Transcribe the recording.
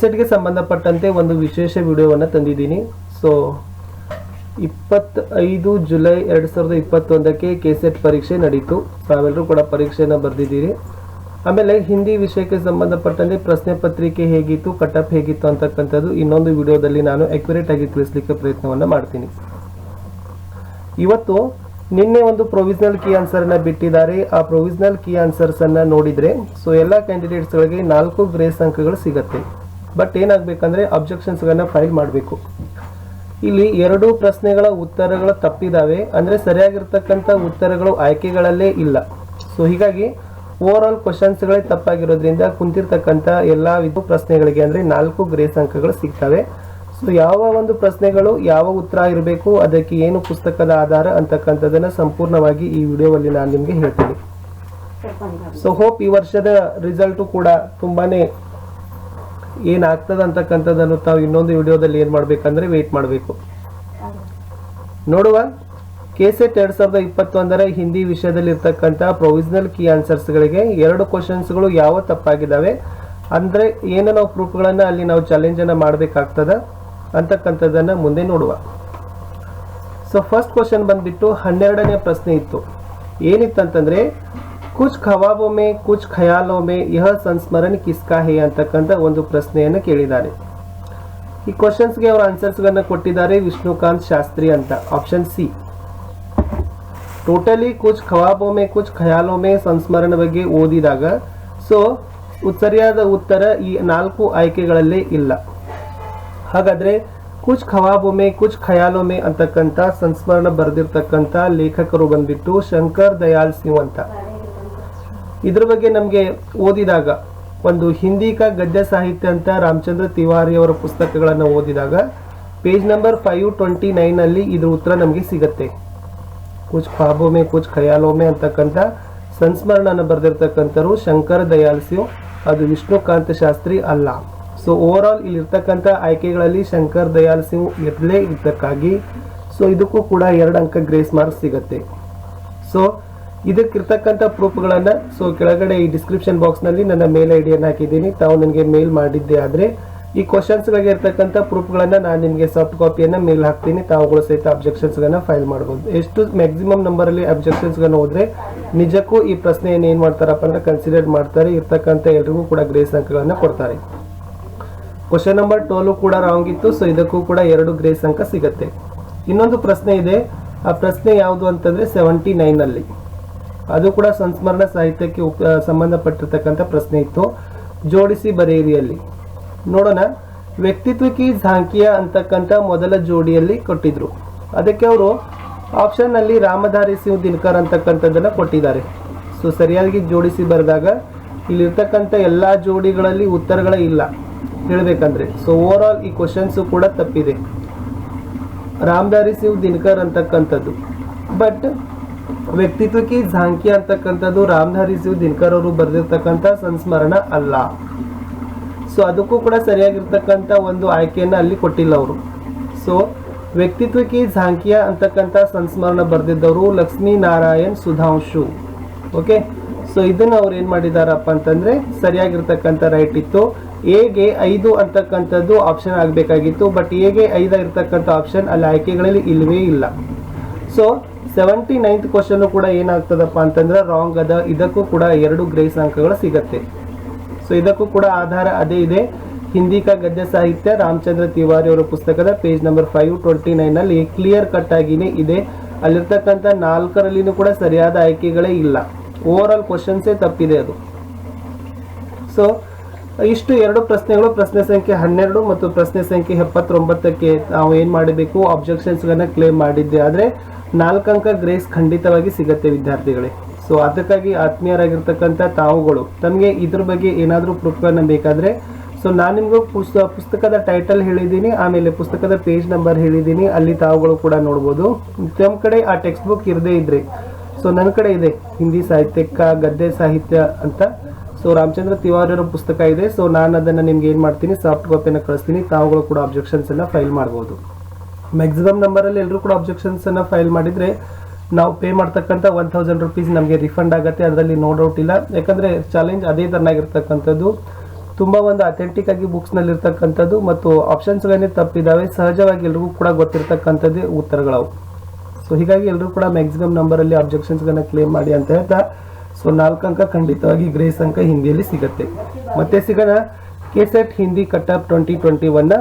ಸೆಟ್ಗೆ ಸಂಬಂಧಪಟ್ಟಂತೆ ಒಂದು ವಿಶೇಷ ವಿಡಿಯೋವನ್ನು ತಂದಿದ್ದೀನಿ. ಸೊ 25 ಜುಲೈ 2021ಕ್ಕೆ ಕೆಸೆಟ್ ಪರೀಕ್ಷೆ ನಡೀತು. ತಾವೆಲ್ಲರೂ ಕೂಡ ಪರೀಕ್ಷೆಯನ್ನು ಬರೆದಿದ್ದೀರಿ. ಆಮೇಲೆ ಹಿಂದಿ ವಿಷಯಕ್ಕೆ ಸಂಬಂಧಪಟ್ಟಂತೆ ಪ್ರಶ್ನೆ ಪತ್ರಿಕೆ ಹೇಗಿತ್ತು, ಕಟಪ್ ಹೇಗಿತ್ತು ಅಂತಕ್ಕಂಥದ್ದು ಇನ್ನೊಂದು ವಿಡಿಯೋದಲ್ಲಿ ನಾನು ಅಕ್ಯುರೇಟ್ ಆಗಿ ತಿಳಿಸಲಿಕ್ಕೆ ಪ್ರಯತ್ನವನ್ನು ಮಾಡ್ತೀನಿ. ಇವತ್ತು ನಿನ್ನೆ ಒಂದು ಪ್ರೊವಿಷನಲ್ ಕೀ ಆನ್ಸರ್ ಅನ್ನ ಬಿಟ್ಟಿದ್ದಾರೆ. ಆ ಪ್ರೊವಿಷನಲ್ ಕೀ ಆನ್ಸರ್ಸ್ ಅನ್ನ ನೋಡಿದ್ರೆ ಸೊ ಎಲ್ಲ ಕ್ಯಾಂಡಿಡೇಟ್ಸ್ ಗಳಿಗೆ 4 ಗ್ರೇಸ್ ಅಂಕಗಳು ಸಿಗುತ್ತೆ. ಬಟ್ ಏನಾಗಬೇಕಂದ್ರೆ ಅಬ್ಜೆಕ್ಷನ್ಸ್ ಗಳನ್ನ ಫೈಲ್ ಮಾಡಬೇಕು. ಇಲ್ಲಿ 2 ಪ್ರಶ್ನೆಗಳ ಉತ್ತರಗಳು ತಪ್ಪಿದಾವೆ, ಅಂದ್ರೆ ಸರಿಯಾಗಿರ್ತಕ್ಕಂಥ ಉತ್ತರಗಳು ಆಯ್ಕೆಗಳಲ್ಲೇ ಇಲ್ಲ. ಸೊ ಹೀಗಾಗಿ ಓವರ್ ಆಲ್ ಕ್ವಶನ್ಸ್ ಗಳೇ ತಪ್ಪಾಗಿರೋದ್ರಿಂದ ಕುಂತಿರ್ತಕ್ಕಂಥ ಎಲ್ಲಾ ಪ್ರಶ್ನೆಗಳಿಗೆ ಅಂದ್ರೆ 4 ಗ್ರೇಸ್ ಅಂಕಗಳು ಸಿಗ್ತವೆ. ಸೊ ಯಾವ ಒಂದು ಪ್ರಶ್ನೆಗಳು ಯಾವ ಉತ್ತರ ಇರಬೇಕು, ಅದಕ್ಕೆ ಏನು ಪುಸ್ತಕದ ಆಧಾರ ಅಂತಕ್ಕಂಥದನ್ನ ಸಂಪೂರ್ಣವಾಗಿ ಈ ವಿಡಿಯೋದಲ್ಲಿ ನಾನು ನಿಮಗೆ ಹೇಳ್ತೀನಿ. ಸೊ ಹೋಪ್ ಈ ವರ್ಷದ ರಿಸಲ್ಟ್ ಕೂಡ ತುಂಬಾನೇ ಏನಾಗ್ತದ ಅಂತಕ್ಕಂಥದ್ದನ್ನು ತಾವು ಇನ್ನೊಂದು ವಿಡಿಯೋದಲ್ಲಿ ಏನ್ ಮಾಡ್ಬೇಕಂದ್ರೆ ವೇಟ್ ಮಾಡಬೇಕು. ನೋಡುವ ಕೆಸೆಟ್ 2021ರ ಹಿಂದಿ ವಿಷಯದಲ್ಲಿ ಇರ್ತಕ್ಕಂಥ ಪ್ರೊವಿಷನಲ್ ಕೀ ಆನ್ಸರ್ಸ್ ಗಳಿಗೆ 2 ಕ್ವಶನ್ಸ್ ಗಳು ಯಾವ ತಪ್ಪಾಗಿದ್ದಾವೆ, ಅಂದ್ರೆ ಏನು ನಾವು ಪ್ರೂಫ್ ಗಳನ್ನ ಅಲ್ಲಿ ನಾವು ಚಾಲೆಂಜ್ ಅನ್ನ ಮಾಡಬೇಕಾಗ್ತದ ಅಂತಕ್ಕಂಥದ್ದನ್ನ ಮುಂದೆ ನೋಡುವ. ಸೊ ಫಸ್ಟ್ ಕ್ವಶನ್ ಬಂದ್ಬಿಟ್ಟು 12ನೇ ಪ್ರಶ್ನೆ ಇತ್ತು. ಏನಿತ್ತಂತಂದ್ರೆ ಕುಚ್ ಖವಾಬೋ ಮೇ ಕುಚ್ ಖಯಾಲೋ ಮೇ ಯಹ ಸಂಸ್ಮರಣ ಕಿಸ್ಕಾ ಹೇ ಅಂತಕ್ಕಂಥ ಒಂದು ಪ್ರಶ್ನೆಯನ್ನು ಕೇಳಿದ್ದಾರೆ. ಈ ಕ್ವಶನ್ಸ್ಗೆ ಅವರ ಆನ್ಸರ್ಸ್ ಗಳನ್ನ ಕೊಟ್ಟಿದ್ದಾರೆ ವಿಷ್ಣುಕಾಂತ್ ಶಾಸ್ತ್ರಿ ಅಂತ, option C. Totally Kuch Khwabon Mein Kuch Khayalon Mein ಸಂಸ್ಮರಣ ಬಗ್ಗೆ ಓದಿದಾಗ ಸೊ ಸರಿಯಾದ ಉತ್ತರ ಈ 4 ಆಯ್ಕೆಗಳಲ್ಲೇ ಇಲ್ಲ. ಹಾಗಾದ್ರೆ ಕುಚ್ ಖವಾಬೊಮೆ ಕುಚ್ ಖಯಾಲೊಮೆ ಅಂತಕ್ಕಂಥ ಸಂಸ್ಮರಣ ಬರೆದಿರ್ತಕ್ಕಂಥ ಲೇಖಕರು ಬಂದ್ಬಿಟ್ಟು ಶಂಕರ್ ದಯಾಳ್ ಸಿಂಗ್ ಅಂತ. ಇದ್ರ ಬಗ್ಗೆ ನಮಗೆ ಓದಿದಾಗ ಒಂದು ಹಿಂದಿ ಕಾ ಗದ್ಯ ಸಾಹಿತ್ಯ ಅಂತ ರಾಮಚಂದ್ರ ತಿವಾರಿ ಅವರ ಪುಸ್ತಕಗಳನ್ನು ಓದಿದಾಗ ಪೇಜ್ ನಂಬರ್ 529 ಅಲ್ಲಿ ಇದ್ರ ಉತ್ತರ ನಮಗೆ ಸಿಗತ್ತೆ. ಕುಚ್ ಖವಾಬೊಮೆ ಕುಚ್ ಖಯಾಲೊಮೆ ಅಂತಕ್ಕಂಥ ಸಂಸ್ಮರಣನ ಬರೆದಿರ್ತಕ್ಕಂಥರು ಶಂಕರ್ ದಯಾಳ್ ಸಿಂಗ್, ಅದು ವಿಷ್ಣುಕಾಂತ್ ಶಾಸ್ತ್ರಿ ಅಲ್ಲ. ಸೊ ಓವರ್ ಆಲ್ ಇಲ್ಲಿರ್ತಕ್ಕಂಥ ಆಯ್ಕೆಗಳಲ್ಲಿ ಶಂಕರ್ ದಯಾಳ್ ಸಿಂಗ್ ಇರಲೇ ಇದ್ದಕ್ಕಾಗಿ ಸೊ ಇದಕ್ಕೂ ಕೂಡ 2 ಅಂಕ ಗ್ರೇಸ್ ಮಾರ್ಕ್ಸ್ ಸಿಗುತ್ತೆ. ಸೊ ಇದಕ್ಕಿರ್ತಕ್ಕಂಥ ಪ್ರೂಫ್ಗಳನ್ನು ಸೊ ಕೆಳಗಡೆ ಈ ಡಿಸ್ಕ್ರಿಪ್ಷನ್ ಬಾಕ್ಸ್ನಲ್ಲಿ ನನ್ನ ಮೇಲ್ ಐಡಿಯನ್ನು ಹಾಕಿದ್ದೀನಿ. ತಾವು ನನಗೆ ಮೇಲ್ ಮಾಡಿದ್ದೆ ಆದರೆ ಈ ಕ್ವಶನ್ಸ್ಗಳಿಗೆ ಇರ್ತಕ್ಕಂಥ ಪ್ರೂಫ್ಗಳನ್ನು ನಾನು ನಿಮಗೆ ಸಾಫ್ಟ್ ಕಾಪಿಯನ್ನು ಮೇಲ್ ಹಾಕ್ತೀನಿ. ತಾವುಗಳು ಸಹಿತ ಅಬ್ಜೆಕ್ಷನ್ಸ್ಗಳನ್ನು ಫೈಲ್ ಮಾಡ್ಬೋದು. ಎಷ್ಟು ಮ್ಯಾಕ್ಸಿಮಮ್ ನಂಬರಲ್ಲಿ ಅಬ್ಜೆಕ್ಷನ್ಸ್ಗಳನ್ನು ಹೋದರೆ ನಿಜಕ್ಕೂ ಈ ಪ್ರಶ್ನೆಯನ್ನು ಏನು ಮಾಡ್ತಾರಪ್ಪ ಅಂದ್ರೆ ಕನ್ಸಿಡರ್ ಮಾಡ್ತಾರೆ, ಇರ್ತಕ್ಕಂಥ ಎಲ್ರಿಗೂ ಕೂಡ ಗ್ರೇಸ್ ಅಂಕಗಳನ್ನು ಕೊಡ್ತಾರೆ. ಕ್ವಶನ್ ನಂಬರ್ 12 ಕೂಡ ರಾಂಗ್ ಇತ್ತು. ಸೊ ಇದಕ್ಕೂ ಕೂಡ 2 ಗ್ರೇಸ್ ಅಂಕ ಸಿಗುತ್ತೆ. ಇನ್ನೊಂದು ಪ್ರಶ್ನೆ ಇದೆ. ಆ ಪ್ರಶ್ನೆ ಯಾವುದು ಅಂತಂದ್ರೆ 79 ಅಲ್ಲಿ, ಅದು ಕೂಡ ಸಂಸ್ಮರಣ ಸಾಹಿತ್ಯಕ್ಕೆ ಸಂಬಂಧಪಟ್ಟಿರ್ತಕ್ಕಂಥ ಪ್ರಶ್ನೆ ಇತ್ತು. ಜೋಡಿಸಿ ಬರೆಯಿರಿಯಲ್ಲಿ ನೋಡೋಣ. ವ್ಯಕ್ತಿತ್ವಕ್ಕೆ ಝಾಂಕಿಯ ಅಂತಕ್ಕಂಥ ಮೊದಲ ಜೋಡಿಯಲ್ಲಿ ಕೊಟ್ಟಿದ್ರು. ಅದಕ್ಕೆ ಅವರು ಆಪ್ಷನ್ ಅಲ್ಲಿ ರಾಮಧಾರಿ ಸಿಂಗ್ ದಿನಕರ್ ಅಂತಕ್ಕಂಥದ್ದನ್ನ ಕೊಟ್ಟಿದ್ದಾರೆ. ಸೊ ಸರಿಯಾಗಿ ಜೋಡಿಸಿ ಬರೆದಾಗ ಇಲ್ಲಿರ್ತಕ್ಕಂಥ ಎಲ್ಲಾ ಜೋಡಿಗಳಲ್ಲಿ ಉತ್ತರಗಳೇ ಇಲ್ಲ ಹೇಳ್ಬೇಕಂದ್ರೆ. ಸೊ ಓವರ್ ಆಲ್ ಈ ಕ್ವಶನ್ಸ್ ಕೂಡ ತಪ್ಪಿದೆ. ರಾಮಧಾರಿ ಸಿಂಗ್ ದಿನಕರ್ ಅಂತಕ್ಕಂಥದ್ದು, ಬಟ್ ವ್ಯಕ್ತಿತ್ವಕ್ಕೆ ಝಾಂಕಿ ಅಂತಕ್ಕಂಥದ್ದು ರಾಮಧಾರಿ ಸಿಂಗ್ ದಿನಕರ್ ಅವರು ಬರೆದಿರ್ತಕ್ಕಂಥ ಸಂಸ್ಮರಣ ಅಲ್ಲ. ಸೊ ಅದಕ್ಕೂ ಕೂಡ ಸರಿಯಾಗಿರ್ತಕ್ಕಂಥ ಒಂದು ಆಯ್ಕೆಯನ್ನ ಅಲ್ಲಿ ಕೊಟ್ಟಿಲ್ಲ ಅವರು. ಸೊ ವ್ಯಕ್ತಿತ್ವಕ್ಕೆ ಝಾಂಕಿಯ ಅಂತಕ್ಕಂಥ ಸಂಸ್ಮರಣ ಬರೆದಿದ್ದವರು ಲಕ್ಷ್ಮೀ ನಾರಾಯಣ್ ಸುಧಾಂಶು. ಓಕೆ, ಸೊ ಇದನ್ನ ಅವ್ರು ಏನ್ ಮಾಡಿದಾರಪ್ಪ ಅಂತಂದ್ರೆ ಸರಿಯಾಗಿರ್ತಕ್ಕಂಥ ರೈಟ್ ಇತ್ತು. ಎಗೆ 5 ಅಂತಕ್ಕಂಥದ್ದು ಆಪ್ಷನ್ ಆಗಬೇಕಾಗಿತ್ತು, ಬಟ್ ಎಗೆ 5 ಇರ್ತಕ್ಕಂಥ ಆಪ್ಷನ್ ಅಲ್ಲಿ ಆಯ್ಕೆಗಳಲ್ಲಿ ಇಲ್ಲವೇ ಇಲ್ಲ. ಸೊ 79th ಕ್ವಶನ್ ಕೂಡ ಏನಾಗ್ತದಪ್ಪ ಅಂತಂದ್ರೆ ರಾಂಗ್ ಅದ. ಇದಕ್ಕೂ ಕೂಡ 2 ಗ್ರೇಸ್ ಅಂಕಗಳು ಸಿಗತ್ತೆ. ಸೊ ಇದಕ್ಕೂ ಕೂಡ ಆಧಾರ ಅದೇ ಇದೆ. ಹಿಂದಿ ಕಾ ಗದ್ಯ ಸಾಹಿತ್ಯ ರಾಮಚಂದ್ರ ತಿವಾರಿ ಅವರ ಪುಸ್ತಕದ ಪೇಜ್ ನಂಬರ್ 529 ಅಲ್ಲಿ ಕ್ಲಿಯರ್ ಕಟ್ ಆಗಿನೇ ಇದೆ. ಅಲ್ಲಿರ್ತಕ್ಕಂಥ 4ರಲ್ಲಿನೂ ಕೂಡ ಸರಿಯಾದ ಆಯ್ಕೆಗಳೇ ಇಲ್ಲ. ಓವರ್ ಆಲ್ ಕ್ವಶನ್ಸೇ ತಪ್ಪಿದೆ ಅದು. ಸೊ ಇಷ್ಟು 2 ಪ್ರಶ್ನೆಗಳು, ಪ್ರಶ್ನೆ ಸಂಖ್ಯೆ 12 ಮತ್ತು ಪ್ರಶ್ನೆ ಸಂಖ್ಯೆ 79ಕ್ಕೆ ನಾವು ಏನ್ ಮಾಡಬೇಕು, ಅಬ್ಜೆಕ್ಷನ್ಸ್ ಗಳನ್ನ ಕ್ಲೇಮ್ ಮಾಡಿದ್ದೆ ಆದ್ರೆ 4 ಅಂಕ ಗ್ರೇಸ್ ಖಂಡಿತವಾಗಿ ಸಿಗತ್ತೆ ವಿದ್ಯಾರ್ಥಿಗಳೇ. ಸೊ ಅದಕ್ಕಾಗಿ ಆತ್ಮೀಯರಾಗಿರ್ತಕ್ಕಂಥ ತಾವುಗಳು ತಮಗೆ ಇದ್ರ ಬಗ್ಗೆ ಏನಾದರೂ ಪ್ರೂಫ್ಗಳನ್ನ ಬೇಕಾದ್ರೆ ಸೊ ನಾನು ನಿಮ್ಗೆ ಪುಸ್ತಕದ ಟೈಟಲ್ ಹೇಳಿದ್ದೀನಿ, ಆಮೇಲೆ ಪುಸ್ತಕದ ಪೇಜ್ ನಂಬರ್ ಹೇಳಿದ್ದೀನಿ, ಅಲ್ಲಿ ತಾವುಗಳು ಕೂಡ ನೋಡ್ಬೋದು. ತಮ್ಮ ಕಡೆ ಆ ಟೆಕ್ಸ್ಟ್ ಬುಕ್ ಇರದೇ ಇದ್ರೆ ಸೊ ನನ್ನ ಕಡೆ ಇದೆ ಹಿಂದಿ ಸಾಹಿತ್ಯಕ್ಕ ಗದ್ಯ ಸಾಹಿತ್ಯ ಅಂತ. ಸೊ ರಾಮಚಂದ್ರ ತಿವಾರಿ ಅವರ ಪುಸ್ತಕ ಇದೆ. ಸೊ ನಾನು ಅದನ್ನು ನಿಮ್ಗೆ ಏನು ಮಾಡ್ತೀನಿ, ಸಾಫ್ಟ್ ಕಾಪಿಯನ್ನು ಕಳಿಸ್ತೀನಿ. ತಾವುಗಳು ಕೂಡ ಅಬ್ಜೆಕ್ಷನ್ಸ್ ಅನ್ನ ಫೈಲ್ ಮಾಡ್ಬೋದು. ಮ್ಯಾಕ್ಸಿಮಮ್ ನಂಬರಲ್ಲಿ ಎಲ್ಲರೂ ಕೂಡ ಅಬ್ಜೆಕ್ಷನ್ಸ್ ಅನ್ನ ಫೈಲ್ ಮಾಡಿದ್ರೆ ನಾವು ಪೇ ಮಾಡ್ತಕ್ಕಂಥ 1000 ರೂಪೀಸ್ ನಮಗೆ ರಿಫಂಡ್ ಆಗುತ್ತೆ. ಅದರಲ್ಲಿ ನೋ ಡೌಟ್ ಇಲ್ಲ. ಯಾಕಂದ್ರೆ ಚಾಲೆಂಜ್ ಅದೇ ತರನಾಗಿರ್ತಕ್ಕಂಥದ್ದು. ತುಂಬ ಒಂದು ಅಥೆಂಟಿಕ್ ಆಗಿ ಬುಕ್ಸ್ನಲ್ಲಿ ಇರ್ತಕ್ಕಂಥದ್ದು ಮತ್ತು ಆಪ್ಷನ್ಸ್ಗಳನ್ನೇ ತಪ್ಪಿದ್ದಾವೆ. ಸಹಜವಾಗಿ ಎಲ್ರಿಗೂ ಕೂಡ ಗೊತ್ತಿರ್ತಕ್ಕಂಥದ್ದೇ ಉತ್ತರಗಳವು. ಸೊ ಹೀಗಾಗಿ ಎಲ್ಲರೂ ಕೂಡ ಮ್ಯಾಕ್ಸಿಮಮ್ ನಂಬರಲ್ಲಿ ಅಬ್ಜೆಕ್ಷನ್ಸ್ಗಳನ್ನ ಕ್ಲೇಮ್ ಮಾಡಿ ಅಂತ ಹೇಳ್ತಾ, ಸೊ 4 ಅಂಕ ಖಂಡಿತವಾಗಿ ಗ್ರೇಸ್ ಅಂಕ ಹಿಂದಿಯಲ್ಲಿ ಸಿಗುತ್ತೆ. ಮತ್ತೆ ಸಿಗೋಣ ಕೆಸೆಟ್ ಹಿಂದಿ ಕಟ್ ಆಫ್ 2021